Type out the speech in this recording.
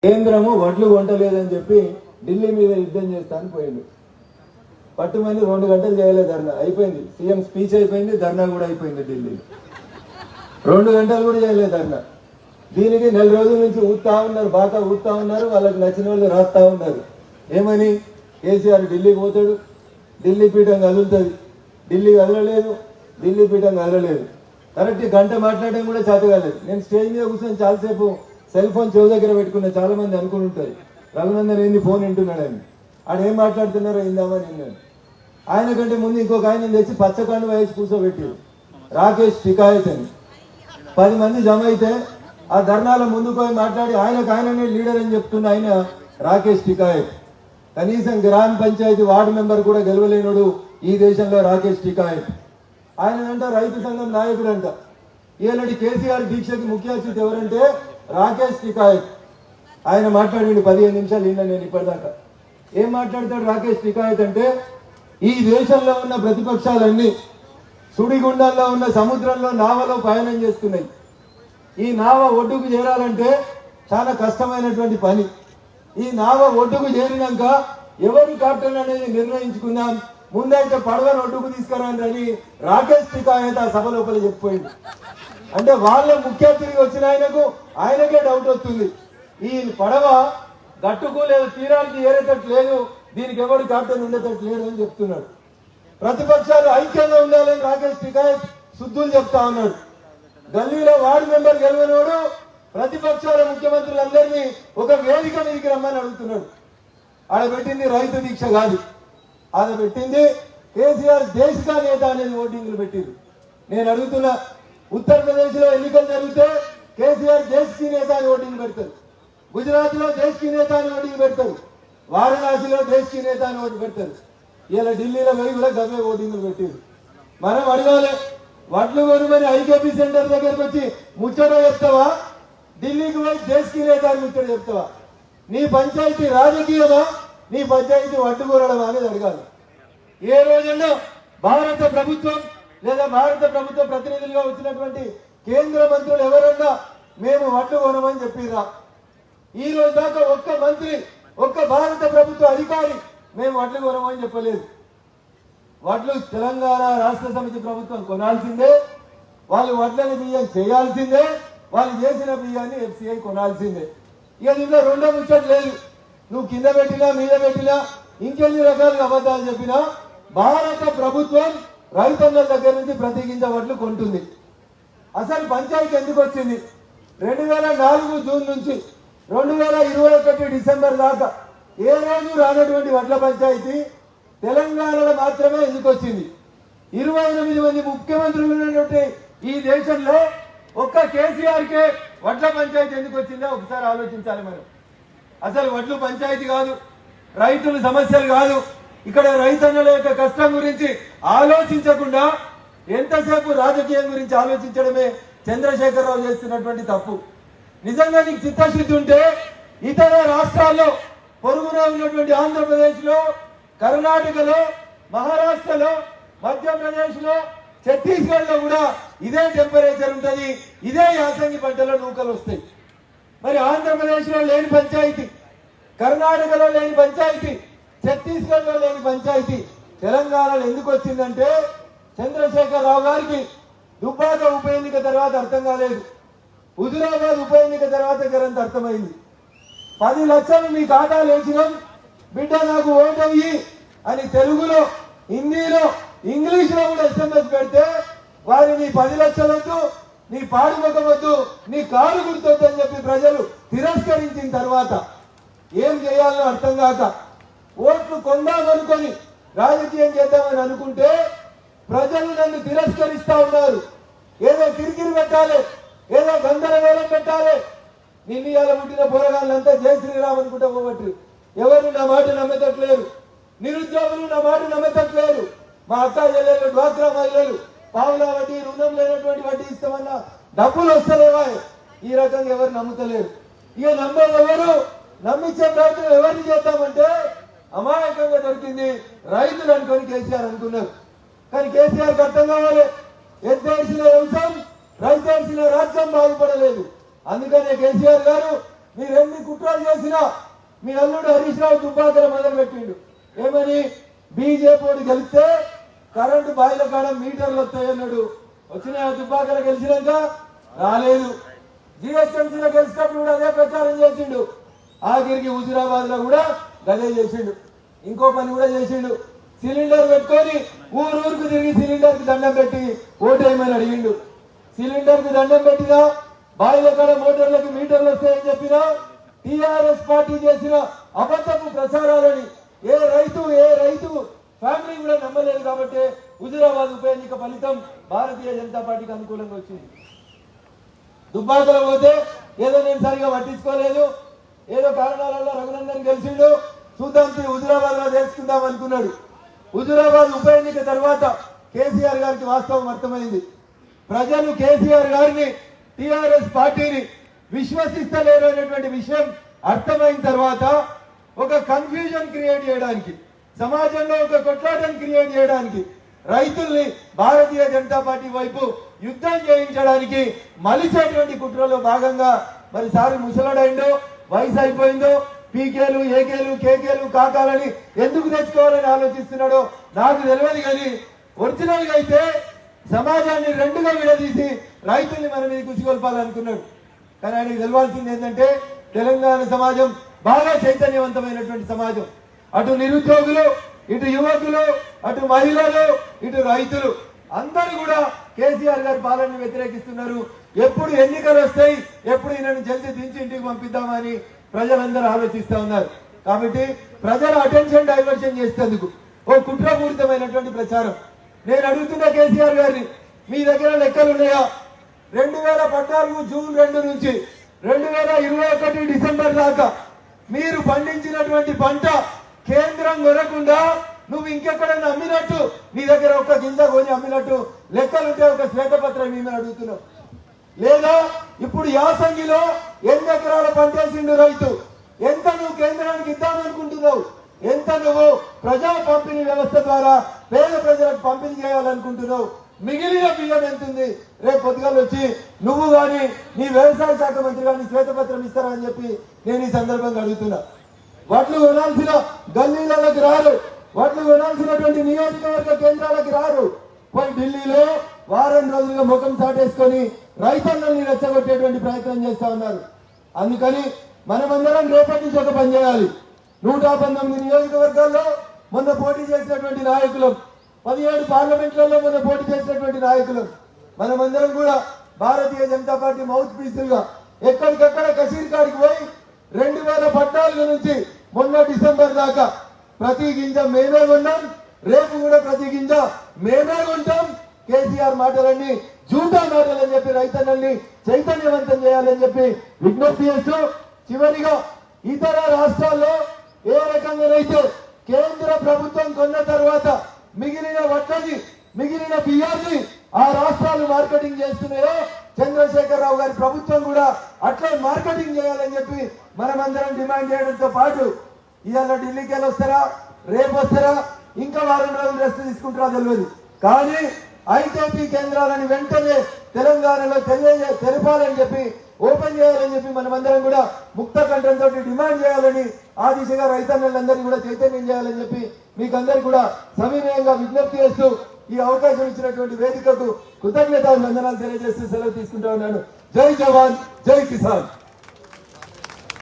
కేంద్రము వడ్లు కొంటలేదని చెప్పి ఢిల్లీ మీద యుద్ధం చేస్తాను పోయింది. పట్టుమంది 2 గంటలు చేయలేదు ధర్నా, అయిపోయింది. సీఎం స్పీచ్ అయిపోయింది, ధర్నా కూడా అయిపోయింది. ఢిల్లీలో 2 గంటలు కూడా చేయలేదు ధర్నా. దీనికి 4 రోజుల నుంచి ఊతా ఉన్నారు, బాగా ఊతా ఉన్నారు. వాళ్ళకి నచ్చిన వాళ్ళు రాస్తా ఉన్నారు. ఏమని? కేసీఆర్ ఢిల్లీకి పోతాడు, ఢిల్లీ పీఠం కదులుతుంది. ఢిల్లీ కదలలేదు, ఢిల్లీ పీఠం కదలలేదు. కరెక్ట్ గంట మాట్లాడడం కూడా చేత కాలేదు. నేను స్టేజ్ మీద కూర్చొని చాలాసేపు సెల్ ఫోన్ చెవు దగ్గర పెట్టుకున్న. చాలా మంది అనుకుని ఉంటారు రఘునందన్ ఏంది ఫోన్ వింటున్నాడని. ఆడ ఏం మాట్లాడుతున్నారో ఇందామని విన్నాను. ఆయన కంటే ముందు ఇంకొక ఆయన తెచ్చి పచ్చకండు వేసి కూర్చోబెట్టారు, రాకేష్ టికాయత్ అని. 10 మంది జమ అయితే ఆ ధర్నాల ముందుకు పోయి మాట్లాడి ఆయననే లీడర్ అని చెప్తున్న ఆయన రాకేష్ టికాయత్. కనీసం గ్రామ పంచాయతీ వార్డు మెంబర్ కూడా గెలవలేనుడు ఈ దేశంలో రాకేష్ టికాయత్. ఆయన రైతు సంఘం నాయకుడు అంట. ఈనాటి కేసీఆర్ దీక్షకి ముఖ్య అతిథి ఎవరంటే రాకేష్ టికాయత్. ఆయన మాట్లాడింది 15 నిమిషాలు ఈయన. నేను ఇప్పటిదాకా ఏం మాట్లాడతాడు రాకేష్ టికాయత్ అంటే, ఈ దేశంలో ఉన్న ప్రతిపక్షాలన్నీ సుడిగుండాల్లో ఉన్న సముద్రంలో నావలో పయనం చేస్తున్నాయి. ఈ నావ ఒడ్డుకు చేరాలంటే చాలా కష్టమైనటువంటి పని. ఈ నావ ఒడ్డుకు చేరినాక ఎవరు కెప్టెన్ అనేది నిర్ణయించుకుందాం, ముందైతే పడవను ఒడ్డుకు తీసుకురండి అని రాకేష్ టికాయత్ ఆ సభ లోపల చెప్పిపోయింది. అంటే వాళ్ళ ముఖ్య అతిథిగా వచ్చిన ఆయనకే డౌట్ వస్తుంది. ఈ పడవ గట్టుకు లేదు, తీరానికి ఏరేటట్టు లేదు, దీనికి ఎవరు కెప్టెన్ ఉండేటట్టు లేదు అని చెప్తున్నాడు. ప్రతిపక్షాలు ఐక్యంగా ఉండాలని రాకేష్ టికాయత్ శుద్ధులు చెప్తా ఉన్నాడు. ఢిల్లీలో వార్డు మెంబర్ గెలవనోడు ప్రతిపక్షాల ముఖ్యమంత్రులందరినీ ఒక వేదిక మీదకి రమ్మని అడుగుతున్నాడు. ఆడ పెట్టింది రైతు దీక్ష కాదు, ఆడ పెట్టింది కేసీఆర్ దేశికా నేత అనేది ఓటింగ్లు పెట్టింది. నేను అడుగుతున్నా, ఉత్తరప్రదేశ్ లో ఎన్నికలు జరిగితే కేసీఆర్ దేశీ నేత అని ఓటింగ్ పెడతారు, గుజరాత్ లో దేశీ నేత అని ఓటింగ్ పెడతారు, వారణాసిలో దేశీ నేత అని ఓటు పెడతారు. ఇలా ఢిల్లీలో పోయి కూడా గవే ఓటింగ్లు పెట్టారు. మనం అడగాలి, వడ్లు కొనుమని ఐకేపీ సెంటర్ దగ్గరకు వచ్చి ముచ్చట చెప్తావా, ఢిల్లీకి పోయి దేశీ నేత అని ముచ్చట చెప్తావా? నీ పంచాయతీ రాజకీయమా, నీ పంచాయతీ వడ్లు కొనడమా అనేది అడగాలి. ఏ రోజుల్లో భారత ప్రభుత్వం లేదా భారత ప్రభుత్వ ప్రతినిధులుగా వచ్చినటువంటి కేంద్ర మంత్రులు ఎవరన్నా మేము వడ్లు కొనమని చెప్పిరా? ఈ రోజు దాకా ఒక్క మంత్రి, ఒక్క భారత ప్రభుత్వ అధికారి మేము వడ్లు కొనమని చెప్పలేదు. వడ్లు తెలంగాణ రాష్ట్ర సమితి ప్రభుత్వం కొనాల్సిందే, వాళ్ళు వడ్లని బియ్యం చేయాల్సిందే, వాళ్ళు చేసిన బియ్యాన్ని FCI కొనాల్సిందే. ఇక దీంట్లో రెండో ముచ్చట లేదు. నువ్వు కింద పెట్టినా మీద పెట్టినా ఇంకెన్ని రకాలుగా అబద్ధాలు చెప్పినా భారత ప్రభుత్వం రైతన్నల దగ్గర నుంచి ప్రతి గింజ వడ్లు కొంటుంది. అసలు పంచాయతీ ఎందుకు వచ్చింది? 2004 జూన్ నుంచి 2021 డిసెంబర్ దాకా ఏ రోజు రానటువంటి వడ్ల పంచాయతీ తెలంగాణలో మాత్రమే ఎందుకు వచ్చింది? 28 మంది ముఖ్యమంత్రులు ఉన్నటువంటి ఈ దేశంలో ఒక్క కేసీఆర్కే వడ్ల పంచాయతీ ఎందుకు వచ్చిందో ఒకసారి ఆలోచించాలి మనం. అసలు వడ్లు పంచాయతీ కాదు, రైతుల సమస్యలు కాదు, ఇక్కడ రైతన్నల యొక్క కష్టం గురించి ఆలోచించకుండా ఎంతసేపు రాజకీయం గురించి ఆలోచించడమే చంద్రశేఖరరావు చేస్తున్నటువంటి తప్పు. నిజంగా నీకు చిత్తశుద్ధి ఉంటే ఇతర రాష్ట్రాల్లో, పొరుగున ఉన్నటువంటి ఆంధ్రప్రదేశ్లో, కర్ణాటకలో, మహారాష్ట్రలో, మధ్యప్రదేశ్లో, ఛత్తీస్గఢ్లో కూడా ఇదే టెంపరేచర్ ఉంటుంది, ఇదే యాసంగి పంటలో నూకలు వస్తాయి. మరి ఆంధ్రప్రదేశ్లో లేని పంచాయతీ, కర్ణాటకలో లేని పంచాయతీ, ఛత్తీస్గఢ్లో లేని పంచాయతీ తెలంగాణలో ఎందుకు వచ్చిందంటే చంద్రశేఖరరావు గారికి దుబ్బాక ఉప ఎన్నిక తర్వాత అర్థం కాలేదు, హుజురాబాద్ ఉప ఎన్నిక తర్వాత జరంత అర్థమైంది. 10 లక్షలు మీ ఖాతాలు వేసినాం బిడ్డ, నాకు ఓటయ్యి అని తెలుగులో, హిందీలో, ఇంగ్లీష్లో కూడా SMS పెడితే వారిని 10 లక్షలు వద్దు, నీ పాడుముఖం వద్దు, నీ కారు గుర్తొద్దు అని చెప్పి ప్రజలు తిరస్కరించిన తర్వాత ఏం చేయాలో అర్థం కాక ఓట్లు కొందామనుకొని రాజకీయం చేద్దామని అనుకుంటే ప్రజలు నన్ను తిరస్కరిస్తా ఉన్నారు. ఏదో కిరికిరి పెట్టాలి, ఏదో గందరగోళం పెట్టాలి. నిన్ను ఇలా పుట్టిన పోరగాళ్ళంతా జై శ్రీరామ్ అనుకుంటా పోగొట్టు. ఎవరు నా మాట నమ్మేటట్లేరు, నిరుద్యోగులు నా మాట నమ్మేటట్లేరు. మా అక్క చెల్లెళ్ళు, డ్వాక్రా మహిళలు పావులా వడ్డీ, రుణం లేనటువంటి వడ్డీ ఇస్తామన్నా డబ్బులు వస్తలేవా? ఈ రకంగా ఎవరు నమ్ముతలేరు. ఇక నమ్మేది ఎవరు, నమ్మించే ప్రయత్నం ఎవరిని చేద్దామంటే అమాయకంగా దొరికింది రైతులు అనుకొని కేసీఆర్ అనుకున్నారు. కానీ కేసీఆర్కి అర్థం కావాలి, ఎత్తేసిన వ్యవసాయం, రైతేసిన రాజ్యం బాగుపడలేదు. అందుకనే కేసీఆర్ గారు మీరు ఎన్ని కుట్రలు చేసినా మీ అల్లుడు హరీష్ రావు దుబ్బాకల మొదలు పెట్టిండు. ఏమని బీజేపీ గెలిస్తే కరెంటు బాయిల కాడ మీటర్లు వస్తాయన్నాడు. వచ్చినాయి దుబ్బాకల గెలిచినాక రాలేదు. జిహెచ్ఎంసీలో గెలిచినప్పుడు కూడా అదే ప్రచారం చేసిండు. ఆఖరికి హుజురాబాద్ లో కూడా గదే చేసిండు. ఇంకో పని కూడా చేసిండు. సిలిండర్ పెట్టుకొని ఊరూరుకు తిరిగి సిలిండర్ కి దండం పెట్టి ఓటేయమని అడిగిండు. సిలిండర్ కి దండం పెట్టినా బాయిల కాడ మోటార్లకు మీటర్లు వస్తాయని చెప్పినా టిఆర్ఎస్ పార్టీ చేసిన అబద్ధపు ప్రచారాలని ఏ రైతు ఫ్యామిలీ కూడా నమ్మలేదు. కాబట్టి హుజురాబాద్ ఉప ఎన్నిక ఫలితం భారతీయ జనతా పార్టీకి అనుకూలంగా వచ్చింది. దుబ్బాకలో పోతే ఏదో నేను సరిగా పట్టించుకోలేదు, ఏదో కారణాలలో రఘునందన్ గెలిచిండు, చూద్దాం హుజురాబాద్ లో తెలుసుకుందాం అనుకున్నాడు. హుజురాబాద్ ఉప ఎన్నిక తర్వాత కేసీఆర్ గారికి వాస్తవం అర్థమైంది. ప్రజలు కేసీఆర్ గారిని టిఆర్ఎస్ పార్టీని విశ్వసిస్తలేరు అనేటువంటి విషయం అర్థమైన తర్వాత ఒక కన్ఫ్యూజన్ క్రియేట్ చేయడానికి, సమాజంలో ఒక కొట్లాటను క్రియేట్ చేయడానికి, రైతుల్ని భారతీయ జనతా పార్టీ వైపు యుద్ధం చేయించడానికి మలిచేటువంటి కుట్రలో భాగంగా మరి సారి ముసలాడైందో, వయసు అయిపోయిందో, పీకేలు ఏకేలు కేకేలు కాకాలని ఎందుకు తెచ్చుకోవాలని ఆలోచిస్తున్నాడో నాకు తెలియదు. కానీ ఒరిజినల్ గా అయితే సమాజాన్ని రెండుగా విడదీసి రైతుల్ని మన మీద కుసిగొల్పాలనుకున్నాడు. కానీ ఆయనకు తెలవాల్సింది ఏంటంటే తెలంగాణ సమాజం బాగా చైతన్యవంతమైనటువంటి సమాజం. అటు నిరుద్యోగులు, ఇటు యువకులు, అటు మహిళలు, ఇటు రైతులు అందరూ కూడా కేసీఆర్ గారి పాలనను వ్యతిరేకిస్తున్నారు. ఎప్పుడు ఎన్నికలు వస్తాయి, ఎప్పుడు ఈయనను జల్దీ దించి ఇంటికి పంపిద్దామని ప్రజలందరూ ఆలోచిస్తా ఉన్నారు. కాబట్టి ప్రజల అటెన్షన్ డైవర్షన్ చేసేందుకు ఓ కుట్రపూరితమైనటువంటి ప్రచారం. నేను అడుగుతున్న కేసీఆర్ గారిని, మీ దగ్గర లెక్కలు ఉన్నాయా? 2014 జూన్ 2 నుంచి 2021 డిసెంబర్ దాకా మీరు పండించినటువంటి పంట కేంద్రం కొనకుండా నువ్వు ఇంకెక్కడైనా అమ్మినట్టు, నీ దగ్గర ఒక గింజ కొని అమ్మినట్టు లెక్కలుంటే ఒక శ్వేతపత్రం మేము అడుగుతున్నావు. లేదా ఇప్పుడు యాసంగిలో 8 ఎకరాల పంటేసిండు రైతు, ఎంత నువ్వు కేంద్రానికి ఇద్దామనుకుంటున్నావు? ఎంత నువ్వు ప్రజా పంపిణీ వ్యవస్థ ద్వారా పేద ప్రజలకు పంపిణీ చేయాలనుకుంటున్నావు? మిగిలిన బియ్యం ఎంతుంది? రేపు పొద్దుగాలు వచ్చి నువ్వు కానీ నీ వ్యవసాయ శాఖ మంత్రి కానీ శ్వేతపత్రం ఇస్తారని చెప్పి నేను ఈ సందర్భంగా అడుగుతున్నా. వడ్లు కొనాల్సిన గల్లీలకి రారు, వడ్లు కొనాల్సినటువంటి నియోజకవర్గ కేంద్రాలకి రారు. పోయి ఢిల్లీలో వారం రోజులుగా ముఖం చాటేసుకొని రైతన్నల్ని రెచ్చగొట్టేటువంటి ప్రయత్నం చేస్తా ఉన్నారు. అందుకని మనమందరం రేపటి నుంచి ఒక పని చేయాలి. 119 నియోజకవర్గాల్లో మొన్న పోటీ చేసినటువంటి నాయకులు, 17 పార్లమెంట్లలో మొన్న పోటీ చేసినటువంటి నాయకులు, మనమందరం కూడా భారతీయ జనతా పార్టీ మౌత్ పీసులుగా ఎక్కడికక్కడ కసీర్ కాడికి పోయి 2014 నుంచి మొన్న డిసెంబర్ దాకా ప్రతి గింజ మేమే కొన్నాం, రేపు కూడా ప్రతి గింజ మేమే కొంటాం. కేసీఆర్ మాటలన్నీ జూటా మాటలని చెప్పి రైతన్నల్ని చైతన్యవంతం చేయాలని చెప్పి విజ్ఞప్తి చేస్తూ, చివరిగా ఇతర రాష్ట్రాల్లో ఏ రకంగానైతే కేంద్ర ప్రభుత్వం కొన్న తర్వాత మిగిలిన వడ్లని, మిగిలిన బియ్యాన్ని ఆ రాష్ట్రాలు మార్కెటింగ్ చేస్తున్నాయో చంద్రశేఖరరావు గారి ప్రభుత్వం కూడా అట్లా మార్కెటింగ్ చేయాలని చెప్పి మనమందరం డిమాండ్ చేయడంతో పాటు ఇవాళ ఢిల్లీకి వెళ్ళి వస్తారా, రేపు వస్తారా, ఇంకా వారం రోజులు రెస్ట్ తీసుకుంటారా తెలియదు. కానీ ఐకేపీ కేంద్రాలను వెంటనే తెలంగాణలో తెలపాలని చెప్పి, ఓపెన్ చేయాలని చెప్పి మనమందరం కూడా ముక్త కంఠంతో డిమాండ్ చేయాలని, ఆ దిశగా రైతన్నలందరినీ కూడా చైతన్యం చేయాలని చెప్పి మీకు అందరికీ కూడా సవినయంగా విజ్ఞప్తి చేస్తూ ఈ అవకాశం ఇచ్చినటువంటి వేదికకు కృతజ్ఞతలు వందనాలు తెలియజేస్తూ సెలవు తీసుకుంటా ఉన్నాను. జై జవాన్, జై కిసాన్.